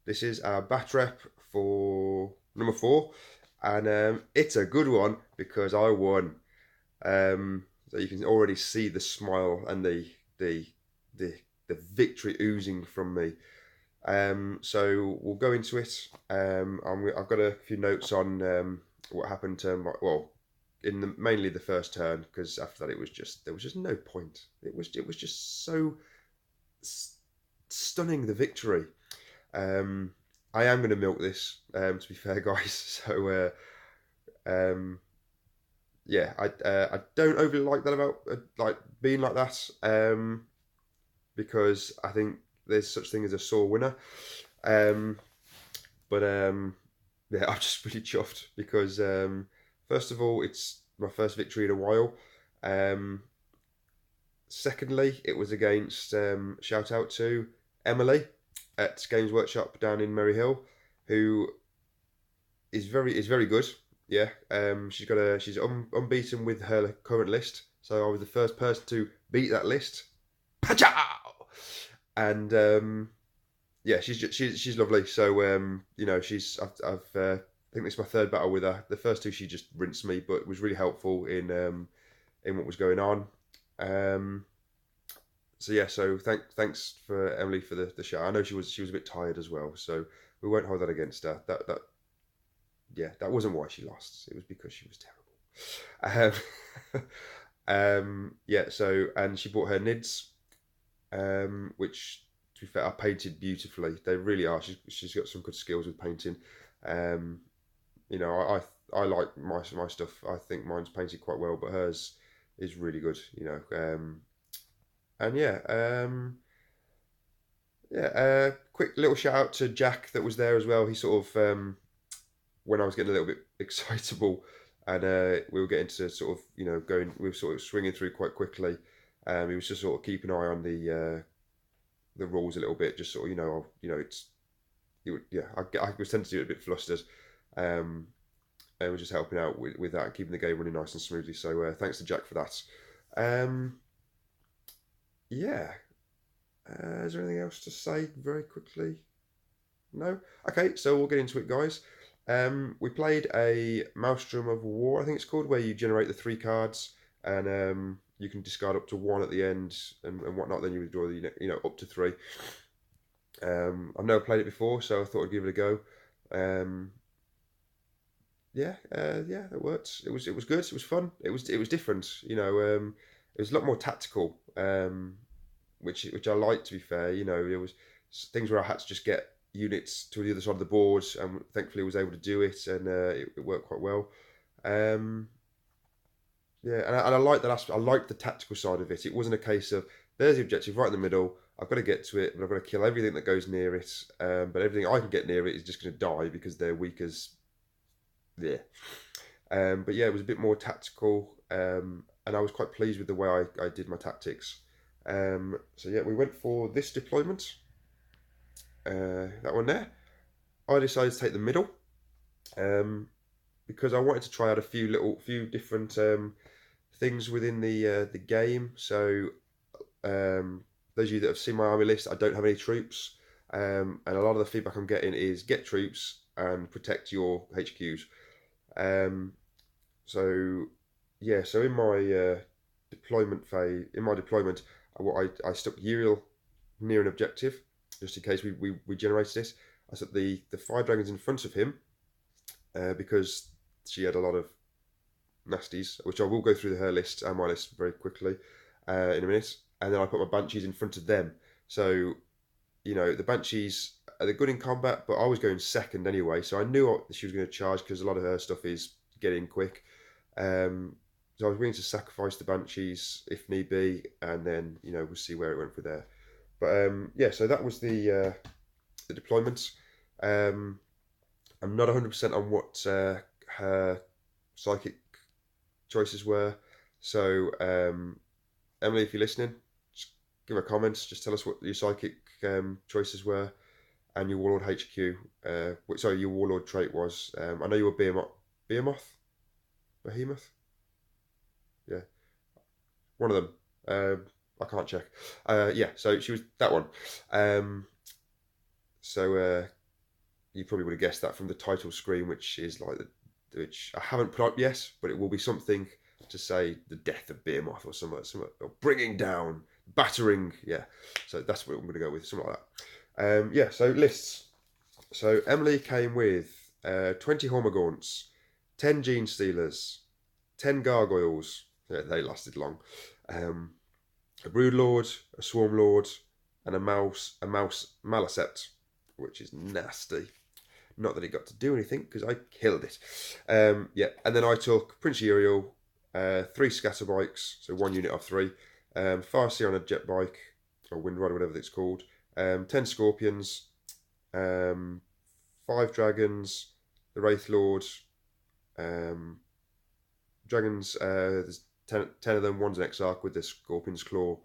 This is our Batrep for number 4, and it's a good one because I won. So you can already see the smile and the the, the victory oozing from me. So we'll go into it. I've got a few notes on what happened. Well, in mainly the first turn, because after that there was just no point. It was just so stunning, the victory. Um, I am going to milk this. To be fair, guys. So um, yeah, I don't overly like that about like being like that. Because I think there's such thing as a sore winner. Um, but yeah, I'm just really chuffed because first of all, it's my first victory in a while. Um, Secondly, it was against shout out to Emily at Games Workshop down in Merry Hill, who is very good. Yeah, she's unbeaten with her current list. So I was the first person to beat that list. Pachow! And yeah, she's lovely. So I think this is my third battle with her. The first two she just rinsed me, but was really helpful in what was going on. Um, so yeah, so thanks for Emily for the shout. I know she was a bit tired as well, so we won't hold that against her. That wasn't why she lost. It was because she was terrible. Yeah. So and she bought her nids, which to be fair are painted beautifully. They really are. She's got some good skills with painting. Um, I like my stuff. I think mine's painted quite well, but hers is really good. And yeah, yeah. Quick little shout out to Jack that was there as well. He sort of when I was getting a little bit excitable, and we were getting to sort of going, we were sort of swinging through quite quickly. He was just sort of keeping an eye on the rules a little bit, just sort of it's yeah. I was tending to do it a bit flustered, and we're just helping out with that and keeping the game running nice and smoothly. So thanks to Jack for that. Um, yeah. Is there anything else to say very quickly? No? Okay, so we'll get into it, guys. We played a Maelstrom of War, I think it's called, where you generate the 3 cards and you can discard up to 1 at the end and whatnot. Then you withdraw the up to 3. I've never played it before, so I thought I'd give it a go. Yeah, it worked. It was good. It was fun. It was different. It was a lot more tactical, which I liked. To be fair, there was things where I had to just get units to the other side of the board, and thankfully I was able to do it, and it worked quite well. Um, yeah, and I like that aspect. I liked the tactical side of it. It wasn't a case of there's the objective right in the middle. I've got to get to it, but I've got to kill everything that goes near it. But everything I can get near it is just going to die because they're weak as yeah. But yeah, it was a bit more tactical, and I was quite pleased with the way I did my tactics. So yeah, we went for this deployment, that one there. I decided to take the middle, um, because I wanted to try out a few different things within the game. So those of you that have seen my army list, I don't have any troops, and a lot of the feedback I'm getting is get troops and protect your HQs. Um, so yeah, so in my deployment, I stuck Uriel near an objective just in case we generated this. I stuck the fire dragons in front of him because she had a lot of nasties, which I will go through her list and my list very quickly in a minute. And then I put my banshees in front of them. So the banshees they're good in combat, but I was going second anyway, so I knew she was going to charge because a lot of her stuff is getting quick. So I was willing to sacrifice the banshees if need be, and then we'll see where it went from there. But yeah, so that was the deployment. I'm not 100% on what her psychic choices were. So Emily, if you're listening, just give a comment. Just tell us what your psychic choices were and your Warlord HQ. Sorry, your Warlord trait was. I know you were Behemoth. Yeah, one of them. I can't check. Yeah, so she was that one. So you probably would have guessed that from the title screen, which is like which I haven't put up yet, but it will be something to say the death of Behemoth or something, or bringing down, battering. Yeah, so that's what I'm going to go with, something like that. Yeah, so lists. So Emily came with 20 Hormagaunts, 10 Gene Stealers, 10 Gargoyles. Yeah, they lasted long. A Brood Lord, a Swarm Lord, and a mouse Malicept, which is nasty. Not that it got to do anything, because I killed it. Yeah, and then I took Prince Uriel, 3 Scatterbikes, so 1 unit of 3, Farseer on a jet bike, or Wind Rider, whatever it's called, 10 Scorpions, 5 Dragons, the Wraith Lord, Dragons, there's 10 of them, one's an Exarch with the Scorpion's Claw,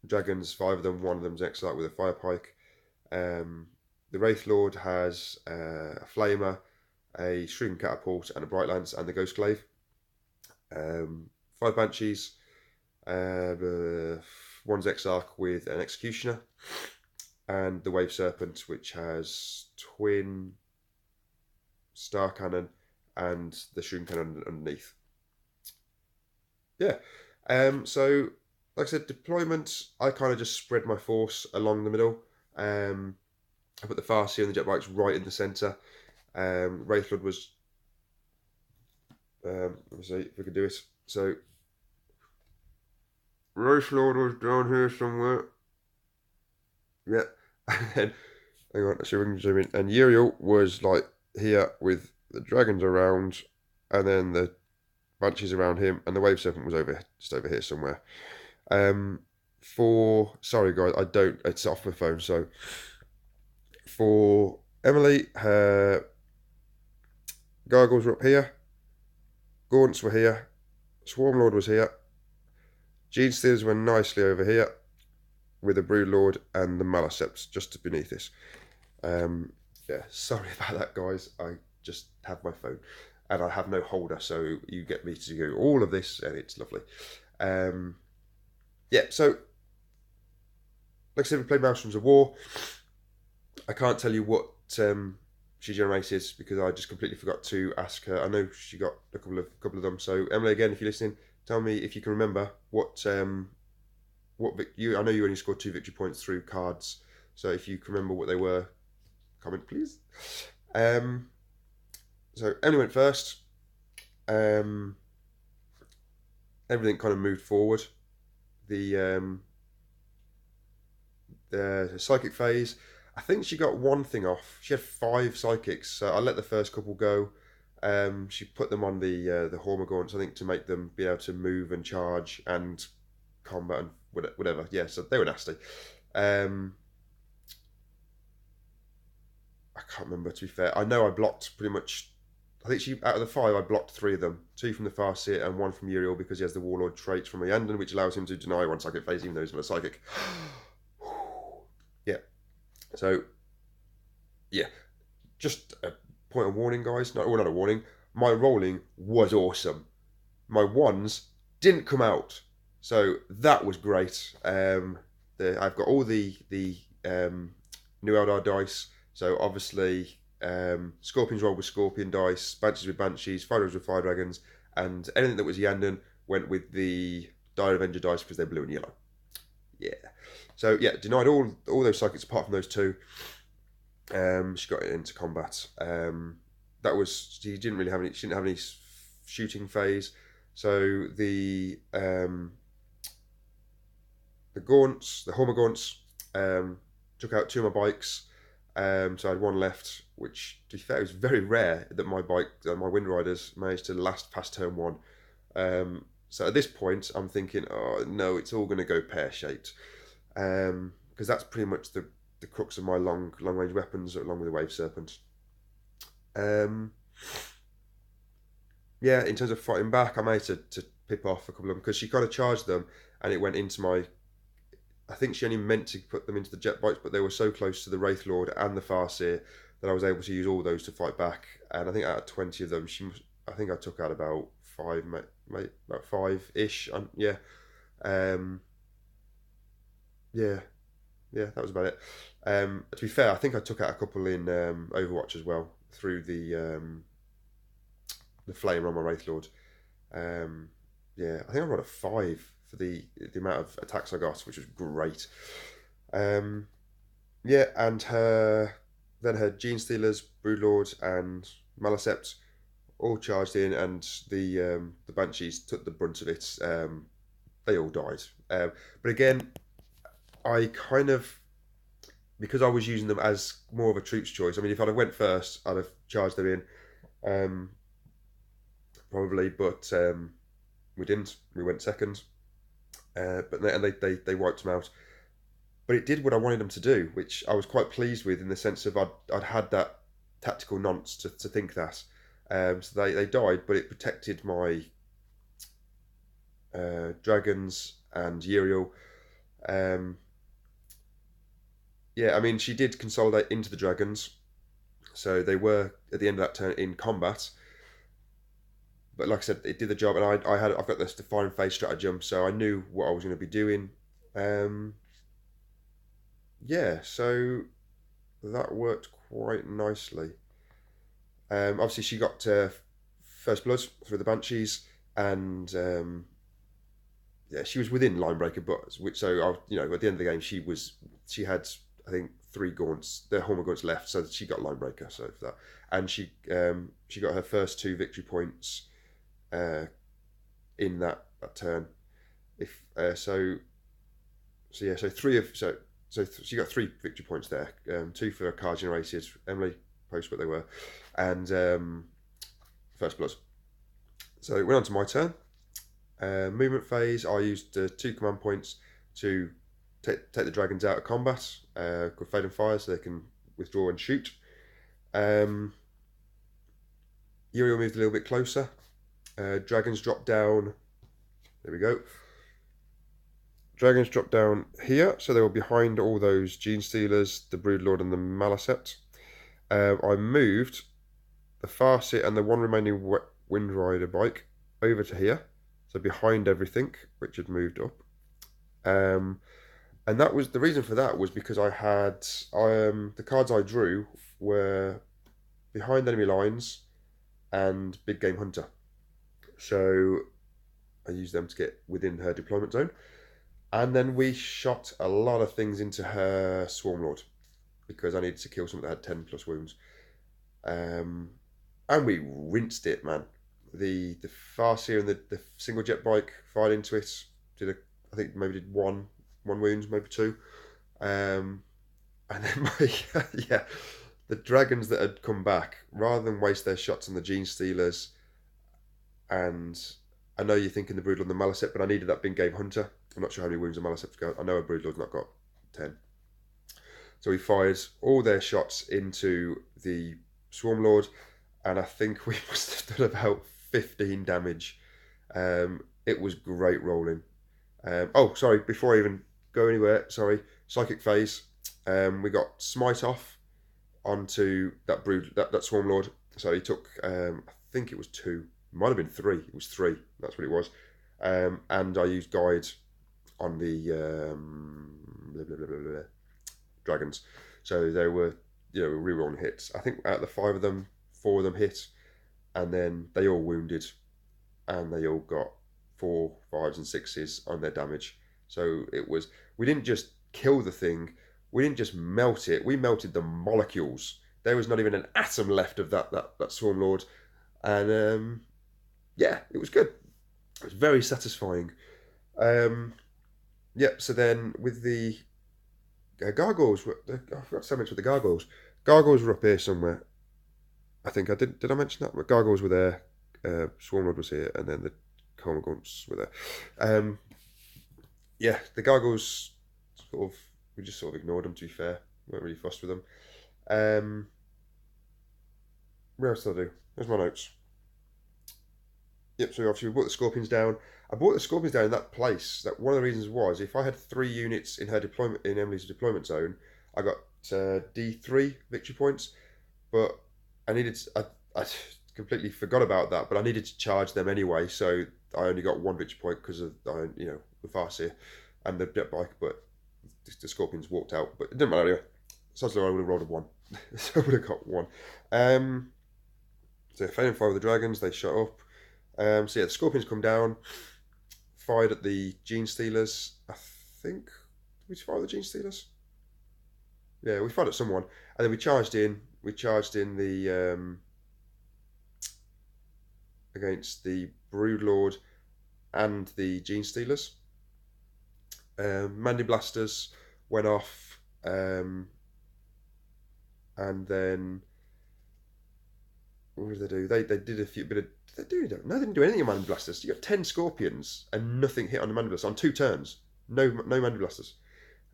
Dragons, 5 of them, one of them's an Exarch with a Fire Pike. The Wraith Lord has a Flamer, a Shrieking Catapult, and a Bright Lance, and the Ghost Glaive. 5 Banshees, one's Exarch with an Executioner, and the Wave Serpent, which has twin Star Cannon and the Shroom Cannon underneath. Yeah. So, like I said, deployment, I kind of just spread my force along the middle. I put the Farseer and the jet bikes right in the centre. Wraithlord was... let me see if we can do it. So, Wraithlord was down here somewhere. Yeah. And then, hang on, let's see if we can zoom in. And Uriel was like here with the dragons around, and then the Banshees around him, and the Wave Serpent was just over here somewhere. Sorry guys, it's off my phone, so for Emily, her Gargoyles were up here, Gaunts were here, Swarmlord was here, Gene Stealers were nicely over here, with the Broodlord and the Maliceps just beneath this. Yeah, sorry about that guys, I just have my phone, and I have no holder, so you get me to do all of this, and it's lovely. Yeah, so, like I said, we played Maelstroms of War. I can't tell you what she generated because I just completely forgot to ask her. I know she got a couple of them. So Emily, again, if you're listening, tell me if you can remember what I know you only scored 2 victory points through cards. So if you can remember what they were, comment please. So Emily went first. Everything kind of moved forward. The psychic phase, I think she got one thing off. She had 5 psychics, so I let the first couple go. She put them on the Hormagaunts, I think, to make them be able to move and charge and combat and whatever. Yeah, so they were nasty. I can't remember, to be fair. I know I blocked pretty much. I think out of the 5, I blocked 3 of them. 2 from the Farseer and 1 from Uriel because he has the Warlord traits from Rhiannon, which allows him to deny 1 psychic phase even though he's not a psychic. Yeah. So, yeah. Just a point of warning, guys. Not a warning. My rolling was awesome. My ones didn't come out. So, that was great. I've got all the new eldar dice. So, obviously, Scorpions rolled with Scorpion dice, Banshees with Banshees, Fire Dragons with Fire Dragons, and anything that was Yandon went with the Dire Avenger dice because they're blue and yellow. Yeah. So yeah, denied all those psychics apart from those 2. She got into combat. She didn't have any shooting phase. So the Gaunts, the Hormagaunts, took out 2 of my bikes. So I had 1 left, which, to be fair, it was very rare that my Wind Riders managed to last past turn 1. So at this point, I'm thinking, oh no, it's all going to go pear-shaped. Because that's pretty much the crux of my long range weapons, along with the Wave Serpent. Yeah, in terms of fighting back, I managed to pip off a couple of them because she kind of charged them, and it went into my. I think she only meant to put them into the jet bikes, but they were so close to the Wraith Lord and the Farseer that I was able to use all those to fight back. And I think out of 20 of them, I think I took out about 5, about 5-ish. Yeah. Yeah. yeah, that was about it. To be fair, I think I took out a couple in Overwatch as well through the flame on my Wraith Lord. Um, yeah, I think I rolled a 5 for the amount of attacks I got, which was great. Um, yeah, and her Gene Stealers, Broodlord, and Malicept all charged in, and the Banshees took the brunt of it. They all died. But again, I kind of, because I was using them as more of a troops choice. I mean, if I'd have went first, I'd have charged them in, um, probably, but we didn't. We went second, and they wiped them out. But it did what I wanted them to do, which I was quite pleased with in the sense of I'd had that tactical nonce to think that. So they died, but it protected my dragons and Uriel. Um, yeah, I mean, she did consolidate into the dragons, so they were at the end of that turn in combat. But like I said, it did the job, and I've got this defined phase stratagem, so I knew what I was going to be doing. Um, yeah, so that worked quite nicely. Obviously, she got first blood through the banshees, and yeah, she was within line breaker, but which so I, at the end of the game, she had, I think, 3 gaunts, the Hormone gaunts left, so she got line breaker. So for that, and she got her first 2 victory points uh, in that turn. If so yeah, so three of so she got 3 victory points there. 2 for card generated. Emily post what they were, and first blood. So it went on to my turn. Movement phase. I used 2 command points to take the dragons out of combat. Called Fade and Fire, so they can withdraw and shoot. Uriel moved a little bit closer. Dragons dropped down. There we go. Dragons dropped down here, so they were behind all those Gene Stealers, the Broodlord, and the Malicept. I moved the Farseer and the one remaining Wind Rider bike over to here, so behind everything, which had moved up. And that was the reason for that was because I had the cards I drew were behind enemy lines and Big Game Hunter, so I used them to get within her deployment zone. And then we shot a lot of things into her Swarm Lord because I needed to kill something that had 10 plus wounds. And we rinsed it, man. The Farseer and the single jet bike fired into it. I think maybe did one wounds, maybe 2. And then yeah, the dragons that had come back, rather than waste their shots on the Gene Stealers, and I know you're thinking the Broodlord and the Malicept, but I needed that Big Game Hunter. I'm not sure how many wounds a Malicept's got. I know a Broodlord's not got 10. So we fired all their shots into the Swarm Lord, and I think we must have done about 15 damage. It was great rolling. Oh, sorry, before I even go anywhere, sorry, Psychic Phase. We got Smite off onto that Swarm Lord. So he took, I think it was 2. It might have been 3. It was 3. That's what it was. And I used Guide on the blah, blah, blah, blah, blah, dragons. So they were, rerolling hits. I think out of the 5 of them, 4 of them hit, and then they all wounded, and they all got 4, 5s, and 6s on their damage. So we didn't just kill the thing, we didn't just melt it, we melted the molecules. There was not even an atom left of that Swarm Lord, and yeah, it was good. It was very satisfying. Yep. So then with the gargoyles, I forgot to say much with the gargoyles. Gargoyles were up here somewhere. I think I did. Did I mention that? But gargoyles were there. Swarmlord was here, and then the Cormorgants were there. Yeah, the gargoyles we just sort of ignored them. To be fair, we weren't really fussed with them. Where else did I do? There's my notes. Yep, so obviously we brought the Scorpions down. I brought the Scorpions down in that place. That one of the reasons was if I had 3 units in Emily's deployment zone, I got D3 victory points. But I completely forgot about that. But I needed to charge them anyway, so I only got 1 victory point because of the Farseer and the jet bike. But the Scorpions walked out, but it didn't matter anyway. So I would have rolled a 1. So I would have got 1. So failing fire with the dragons, they shut up. So yeah, the Scorpions come down, fired at the Gene Stealers. I think, did we fire at the Gene Stealers? Yeah, we fired at someone, and then we charged in. We charged in the against the Broodlord and the Gene Stealers. Mandy Blasters went off, and then what did they do? They did a few bit of. They didn't do anything on Mandy Blasters. You got 10 Scorpions and nothing hit on the Mandy Blasters on 2 turns. No Mandy Blasters.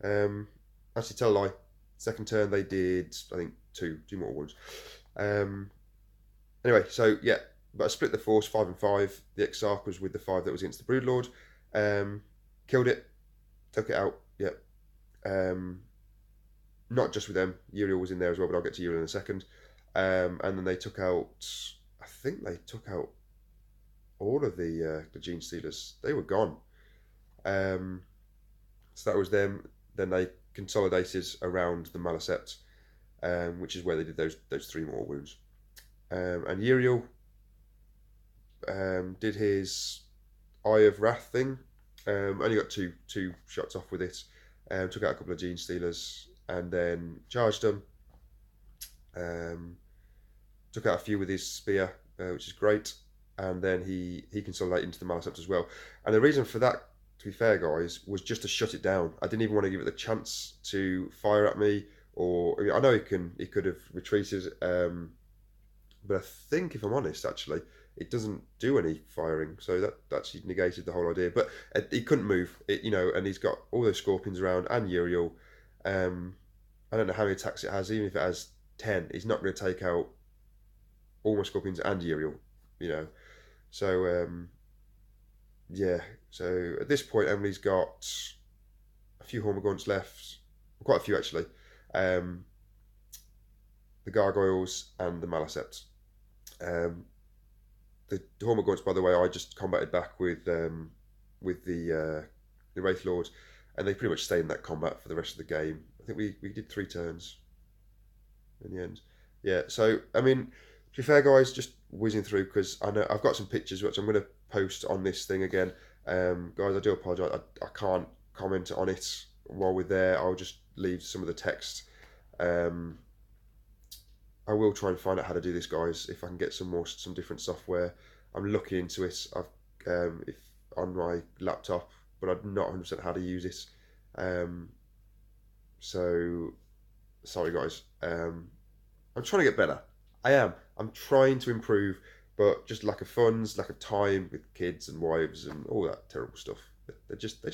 Actually, tell a lie. Second turn they did, I think, two mortal wounds. Anyway, so yeah, but I split the force 5 and 5. The Exarch was with the 5 that was against the Broodlord. Killed it, took it out. Yep. Not just with them. Uriel was in there as well, but I'll get to Uriel in a second. And then they took out. I think they took out all of the Gene Stealers. They were gone. So that was them. Then they consolidated around the Malicept, which is where they did those 3 more wounds. And Uriel did his Eye of Wrath thing. Only got two shots off with it. Took out a couple of Gene Stealers and then charged them. Took out a few with his spear, which is great. And then he consolidated into the Malicept as well. And the reason for that, to be fair, guys, was just to shut it down. I didn't even want to give it the chance to fire at me. Or I know he could have retreated, but I think, if I'm honest, actually, it doesn't do any firing, so that actually negated the whole idea. But he couldn't move, and he's got all those Scorpions around and Uriel. I don't know how many attacks it has. Even if it has 10, he's not going to take out all my Scorpions and Uriel, So yeah. So at this point, Emily's got a few Hormagaunts left, quite a few actually. The Gargoyles and the Malicept. The Hormagaunts, by the way, I just combated back with the Wraith Lord, and they pretty much stayed in that combat for the rest of the game. I think we did 3 turns in the end. Yeah, so I mean, to be fair, guys, just whizzing through because I know I've got some pictures which I'm going to post on this thing again. Guys, I do apologise. I can't comment on it while we're there. I'll just leave some of the text. I will try and find out how to do this, guys. If I can get some different software, I'm looking into it. If on my laptop, but I'm not 100% how to use it. So sorry, guys. I'm trying to get better. I am. I'm trying to improve, but just lack of funds, lack of time with kids and wives and all that terrible stuff. They're just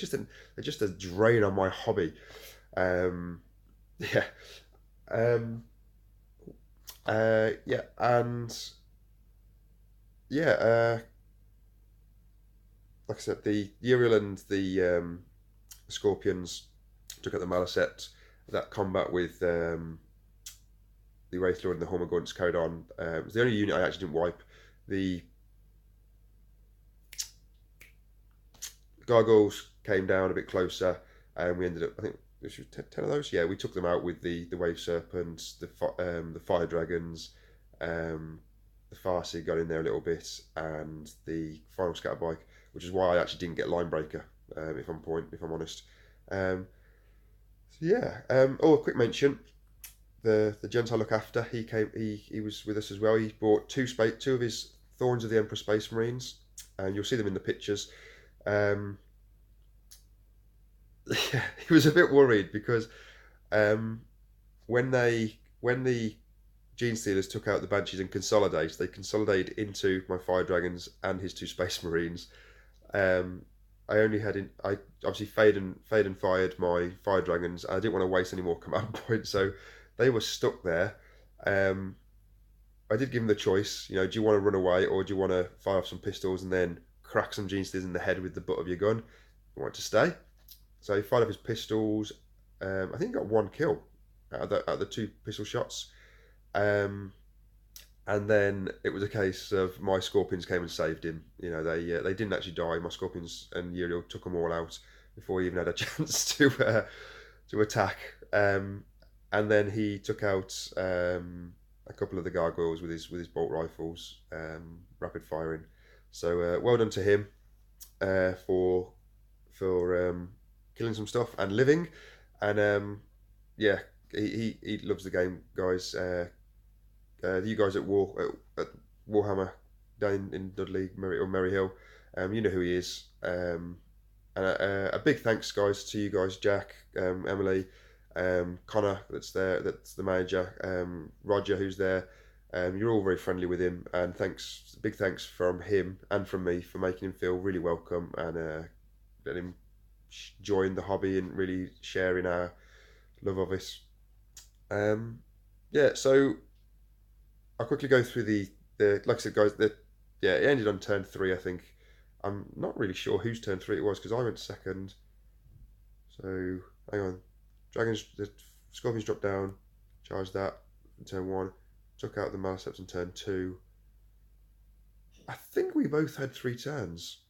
a drain on my hobby. Yeah. Yeah, and yeah, like I said, the Uriel and the Scorpions took out the Malicept. That combat with the Wraith Lord and the Hormagaunts carried on. It was the only unit I actually didn't wipe. The Gargoyles came down a bit closer, and we ended up, I think, 10 of those. Yeah, we took them out with the Wave Serpents, the Fire Dragons, the Farseer got in there a little bit, and the final Scatterbike, which is why I actually didn't get Linebreaker, if I'm honest. So yeah. Oh, a quick mention. The gent I look after, he was with us as well. He brought two of his Thorns of the Emperor Space Marines, and you'll see them in the pictures. Yeah, he was a bit worried because when the Gene Stealers took out the Banshees and consolidated, they consolidated into my Fire Dragons and his 2 Space Marines. I obviously fade and fired my Fire Dragons. I didn't want to waste any more command points, so they were stuck there. I did give them the choice, do you want to run away or do you want to fire off some pistols and then crack some Gene Stealers in the head with the butt of your gun? I want to stay. So he fired up his pistols. I think he got 1 kill out of the 2 pistol shots. And then it was a case of my Scorpions came and saved him. They didn't actually die. My Scorpions and Uriel took them all out before he even had a chance to attack. And then he took out a couple of the gargoyles with his bolt rifles, rapid firing. So well done to him for killing some stuff and living. And yeah, he loves the game, guys. You guys at Warhammer down in Dudley or Merry Hill, you know who he is. And a big thanks, guys, to you guys, Jack, Emily, Connor, that's there, that's the manager, Roger, who's there. You're all very friendly with him, and big thanks from him and from me for making him feel really welcome and letting him join the hobby and really sharing our love of it. Um, yeah, so I'll quickly go through the like I said, guys. Yeah, it ended on turn 3, I think. I'm not really sure whose turn 3 it was because I went second. So hang on, the scorpions dropped down, charged that in turn 1, took out the Maliceps in turn 2. I think we both had 3 turns,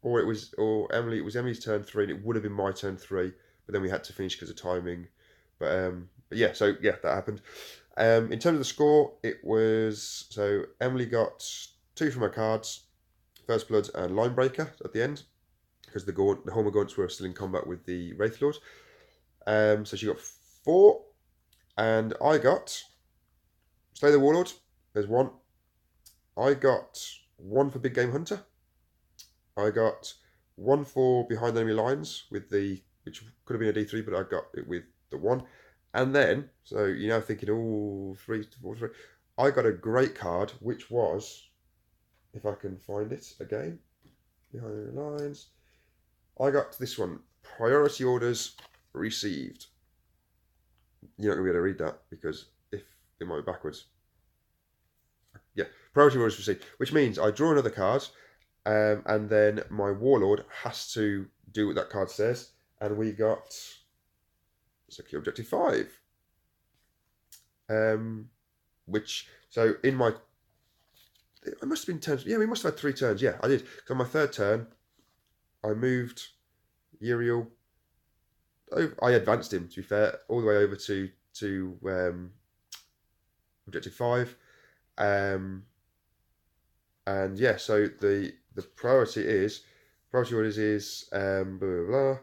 or it was Emily's turn 3, and it would have been my turn 3, but then we had to finish because of timing. But yeah, so yeah, that happened. In terms of the score, it was so Emily got 2 from her cards, First Blood and Linebreaker at the end, because the Hormagaunts were still in combat with the Wraith Lord. So she got 4, and I got Slay the Warlord. There's 1. I got 1 for Big Game Hunter. I got 1 for Behind Enemy Lines with which could have been a D3, but I got it with the 1. And then, so you're now thinking, oh, 3, 4, 3. I got a great card, which was, if I can find it again, Behind Enemy Lines. I got this one, Priority Orders Received. You're not going to be able to read that because if it might be backwards. Yeah, Priority Orders Received, which means I draw another card, and then my Warlord has to do what that card says, and we got Secure Objective 5. Which, so in my, it must have been turns, yeah, we must have had 3 turns, yeah, I did. So on my 3rd turn, I moved Uriel, I advanced him, to be fair, all the way over to Objective 5. And yeah, so the priority orders is blah blah blah.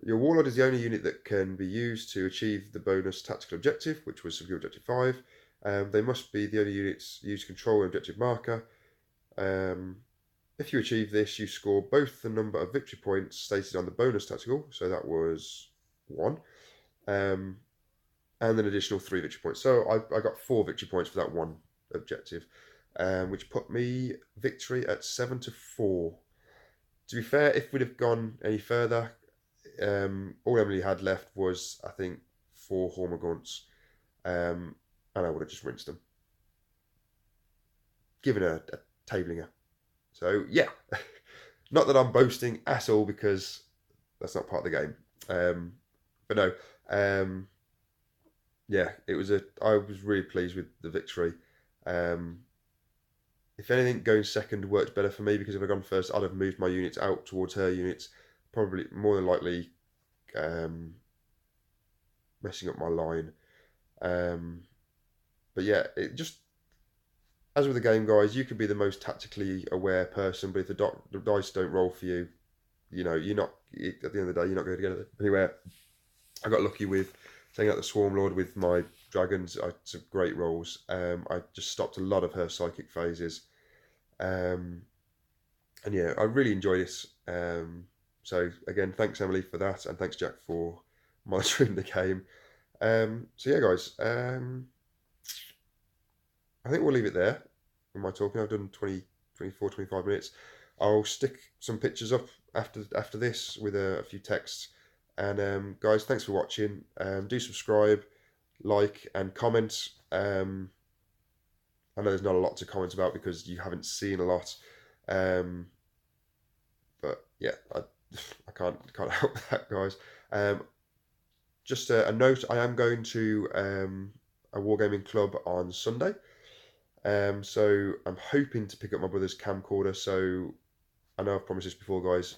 Your Warlord is the only unit that can be used to achieve the bonus tactical objective, which was Secure Objective 5. They must be the only units used to control an objective marker. If you achieve this, you score both the number of victory points stated on the bonus tactical, so that was 1, and an additional 3 victory points. So I got 4 victory points for that 1 objective, which put me victory at 7-4. To be fair, if we'd have gone any further, all Emily had left was, I think, 4 Hormagaunts, and I would have just rinsed them, given a tabling her. So yeah, not that I'm boasting at all because that's not part of the game. But no, yeah, I was really pleased with the victory. If anything, going second worked better for me because if I'd gone first, I'd have moved my units out towards her units, probably more than likely messing up my line. But yeah, it just, as with the game, guys, you can be the most tactically aware person, but if the dice don't roll for you, you're not, at the end of the day, you're not going to get anywhere. I got lucky with taking out the Swarm Lord with my dragons. I had some great rolls. I just stopped a lot of her psychic phases. And yeah, I really enjoyed this. So again, thanks Emily for that, and thanks Jack for monitoring the game. So yeah, guys, I think we'll leave it there with my talking. I've done 20, 24, 25 minutes. I'll stick some pictures up after this with a few texts. And guys, thanks for watching. Do subscribe, like, and comment. I know there's not a lot to comment about because you haven't seen a lot. But yeah, I can't help that, guys. Just a note: I am going to a wargaming club on Sunday. So I'm hoping to pick up my brother's camcorder. So I know I've promised this before, guys.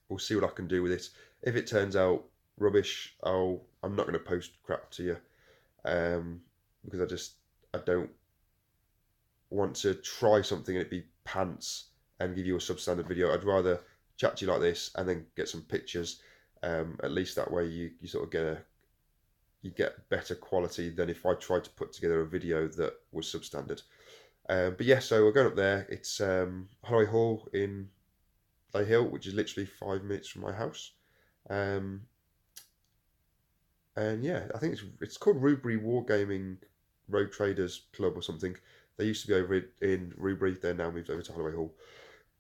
We'll see what I can do with it. If it turns out rubbish, I'm not going to post crap to you, because I don't want to try something and it be pants and give you a substandard video. I'd rather chat to you like this and then get some pictures. At least that way you sort of get better quality than if I tried to put together a video that was substandard. But yeah, so we're going up there. It's Holloway Hall in Lay Hill, which is literally 5 minutes from my house. Um, and yeah, I think it's called Rubery Wargaming Road Traders Club or something. They used to be over in Rubery. They're now moved over to Holloway Hall.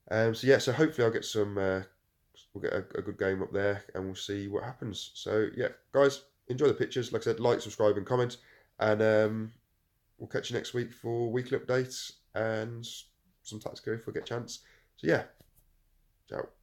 So yeah, so hopefully I'll get some. We'll get a good game up there, and we'll see what happens. So yeah, guys, enjoy the pictures. Like I said, like, subscribe, and comment, and we'll catch you next week for weekly updates and some tactics if we get a chance. So yeah, ciao.